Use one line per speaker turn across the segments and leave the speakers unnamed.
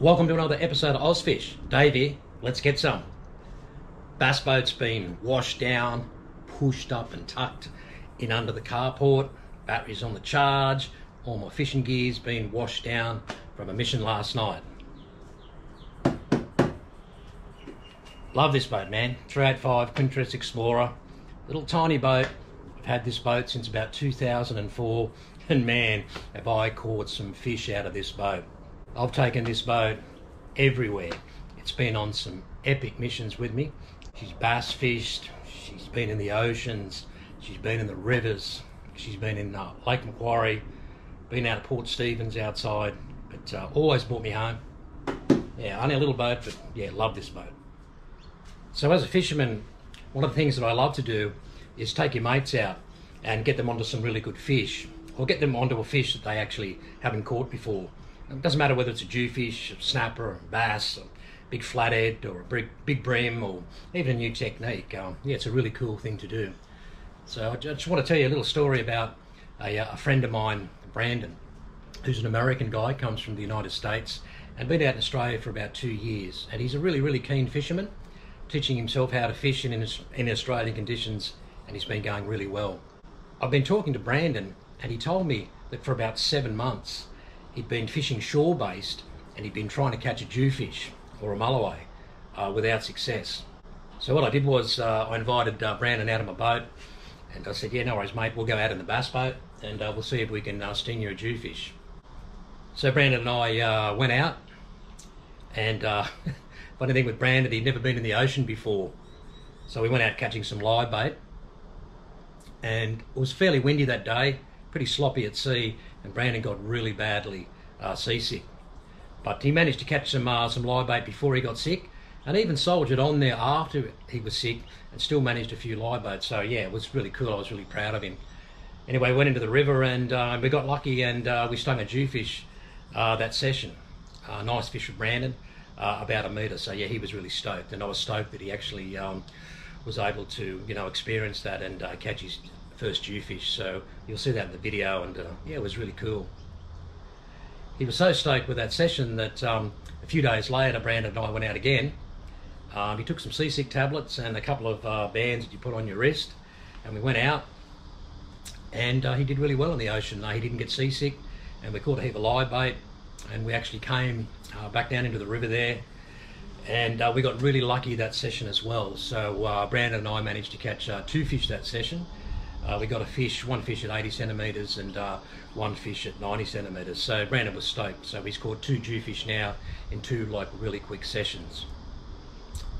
Welcome to another episode of Ozfish. Dave here, let's get some. Bass boat's been washed down, pushed up and tucked in under the carport, batteries on the charge, all my fishing gear's been washed down from a mission last night. Love this boat, man. 385 Quintrex Explorer, little tiny boat. I've had this boat since about 2004 and man, have I caught some fish out of this boat. I've taken this boat everywhere. It's been on some epic missions with me. She's bass fished, she's been in the oceans, she's been in the rivers, she's been in Lake Macquarie, been out of Port Stephens outside, but always brought me home. Yeah, only a little boat, but yeah, love this boat. So as a fisherman, one of the things that I love to do is take your mates out and get them onto some really good fish, or get them onto a fish that they actually haven't caught before. It doesn't matter whether it's a jewfish, a snapper, a bass, a big flathead, or a big bream, or even a new technique. Yeah, it's a really cool thing to do. So I just want to tell you a little story about a friend of mine, Brandon, who's an American guy, comes from the United States, and been out in Australia for about 2 years. And he's a really keen fisherman, teaching himself how to fish in Australian conditions, and he's been going really well. I've been talking to Brandon, and he told me that for about 7 months, he'd been fishing shore-based and he'd been trying to catch a jewfish or a mulloway without success. So what I did was I invited Brandon out of my boat, and I said, yeah, no worries, mate, we'll go out in the bass boat and we'll see if we can sting you a jewfish. So Brandon and I went out, and funny thing with Brandon, he'd never been in the ocean before. So we went out catching some live bait, and it was fairly windy that day, pretty sloppy at sea, and Brandon got really badly seasick. But he managed to catch some live bait before he got sick, and even soldiered on there after he was sick and still managed a few live boats. So yeah, it was really cool. I was really proud of him. Anyway, we went into the river and we got lucky, and we stung a jewfish that session. Nice fish for Brandon, about 1 metre. So yeah, he was really stoked, and I was stoked that he actually was able to, experience that and catch his first jewfish. So you'll see that in the video, and yeah, it was really cool. He was so stoked with that session that a few days later, Brandon and I went out again. He took some seasick tablets and a couple of bands that you put on your wrist, and we went out, and he did really well in the ocean. He didn't get seasick, and we caught a heap of live bait, and we actually came back down into the river there, and we got really lucky that session as well. So Brandon and I managed to catch 2 fish that session. We got one fish at 80 centimetres and one fish at 90 centimetres. So Brandon was stoked. So he's caught 2 jewfish now in 2 really quick sessions.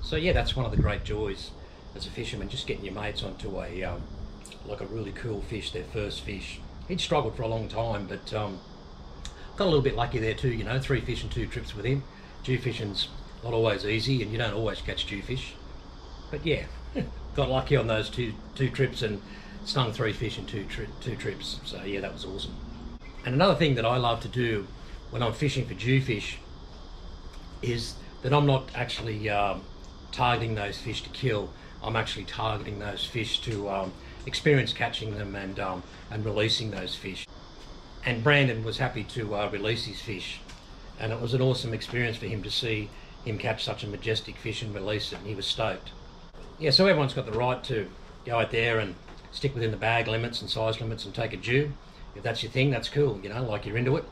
So yeah, that's one of the great joys as a fisherman, just getting your mates onto a really cool fish, their first fish. He'd struggled for a long time, but got a little bit lucky there too. 3 fish and 2 trips with him. Jewfishing's not always easy, and you don't always catch jewfish. But yeah, got lucky on those two trips and stung 3 fish in 2 trips. So yeah, that was awesome. And another thing that I love to do when I'm fishing for jewfish is that I'm not actually targeting those fish to kill. I'm actually targeting those fish to experience catching them and releasing those fish. And Brandon was happy to release his fish, and it was an awesome experience for him to see him catch such a majestic fish and release it, and he was stoked. Yeah, so everyone's got the right to go out there and stick within the bag limits and size limits and take a jew. If that's your thing, that's cool, like you're into it.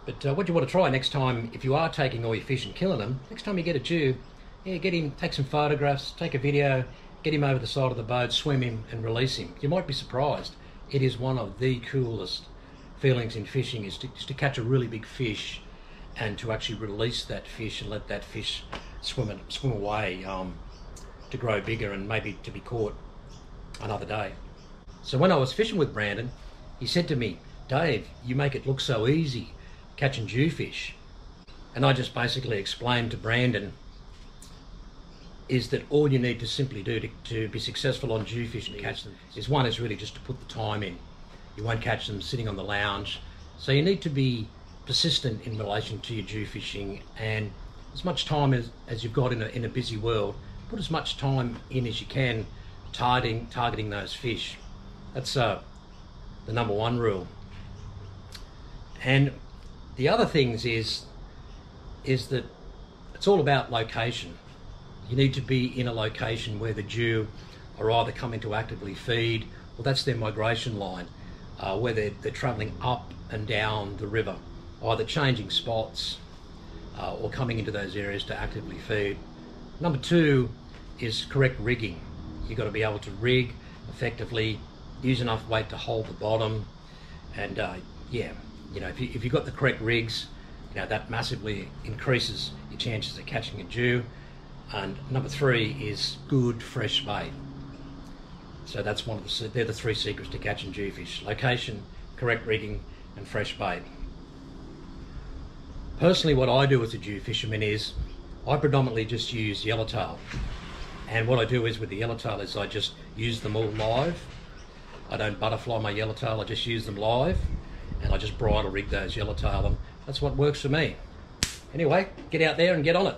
But what you want to try next time, if you are taking all your fish and killing them, next time you get a jew, yeah, take some photographs, take a video, get him over the side of the boat, swim him and release him. You might be surprised. It is one of the coolest feelings in fishing, is to catch a really big fish and to actually release that fish and let that fish swim away to grow bigger and maybe to be caught another day. So when I was fishing with Brandon, he said to me, Dave, you make it look so easy catching jewfish. And I just basically explained to Brandon is that all you need to simply do to be successful on jewfish and catch them is really just to put the time in. You won't catch them sitting on the lounge. So you need to be persistent in relation to your jewfishing, and as much time as you've got in a busy world, put as much time in as you can targeting those fish. That's the number 1 rule. And the other things is is that it's all about location. You need to be in a location where the dew are either coming to actively feed, or that's their migration line, where they're travelling up and down the river, either changing spots or coming into those areas to actively feed. Number two is correct rigging. You've got to be able to rig effectively, use enough weight to hold the bottom, and yeah, you know, if you've got the correct rigs, you know, that massively increases your chances of catching a dew. And number three is good fresh bait. So that's they're the three secrets to catching jewfish: location, correct rigging, and fresh bait. Personally, what I do as a dew fisherman is I predominantly just use yellowtail. And what I do is with the yellowtail is I just use them all live. I don't butterfly my yellowtail, I just use them live, and I just bridle rig those yellowtail, and that's what works for me. Anyway, get out there and get on it.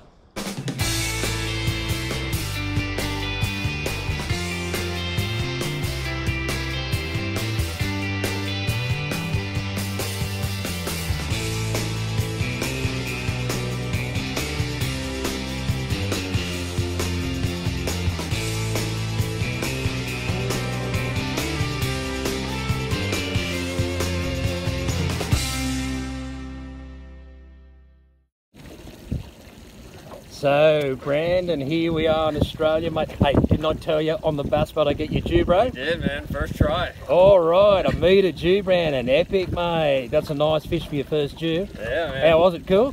So, Brandon, here we are in Australia, mate. Hey, didn't I tell you on the bass boat I get your dew, bro?
You did, man. First try.
All right, a metre dew, Brandon. Epic, mate. That's a nice fish for your first dew.
Yeah, man.
How was it? Cool?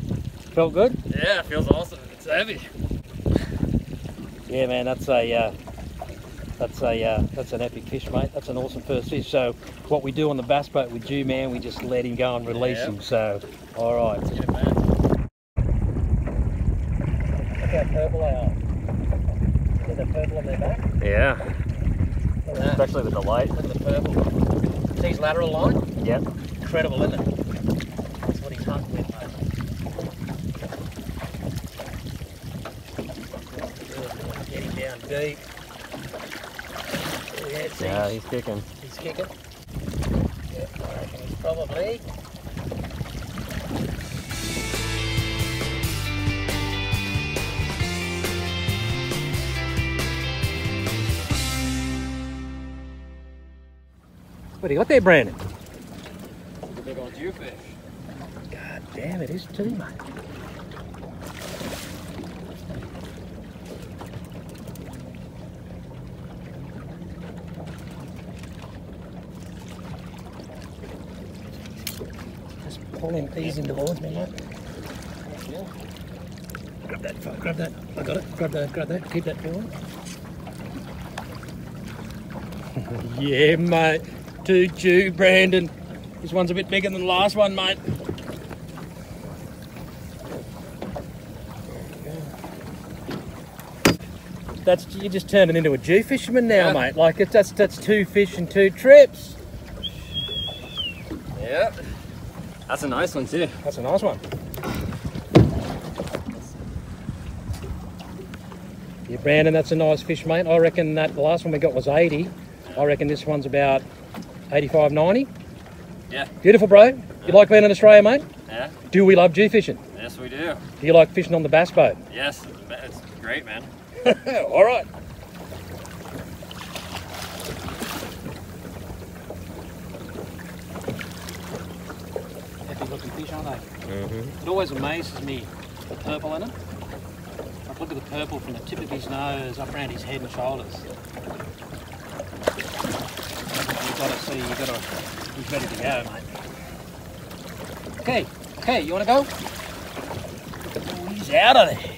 Felt good?
Yeah, it feels awesome. It's heavy.
Yeah, man. That's an epic fish, mate. That's an awesome first fish. So, what we do on the bass boat with dew, man, we just let him go and release him. So, all right.
Let's get it, man.
Look how purple they are. Is that purple on their back?
Yeah.
Look at that.
Especially with the light.
Look at the purple. See his lateral line?
Yep.
Incredible, isn't it? That's what he's hunting with, mate. Get him down deep.
Yeah, he's kicking.
He's kicking. Yeah, I reckon he's probably... What do you got there, Brandon?
The big old jewfish.
God damn, it is too, mate. Just pull him, ease him towards me, mate.
Yeah.
Grab that, grab that. I got it. Grab that. Keep that going. Yeah, mate. Two dew, Brandon. This one's a bit bigger than the last one, mate. You just turned it into a dew fisherman now, mate. Like that's 2 fish and 2 trips.
Yep. That's a nice one too.
That's a nice one. Yeah, Brandon, that's a nice fish, mate. I reckon that the last one we got was 80. I reckon this one's about 85, 90.
Yeah.
Beautiful, bro. You like being in Australia, mate?
Yeah.
Do we love dew fishing?
Yes, we do.
Do you like fishing on the bass boat?
Yes, it's great, man.
All right. Epic looking fish, aren't they?
Mm-hmm.
It always amazes me, the purple in them. Like, look at the purple from the tip of his nose up around his head and shoulders. He's ready to go, mate. Okay, you want to go? Oh, he's out of there.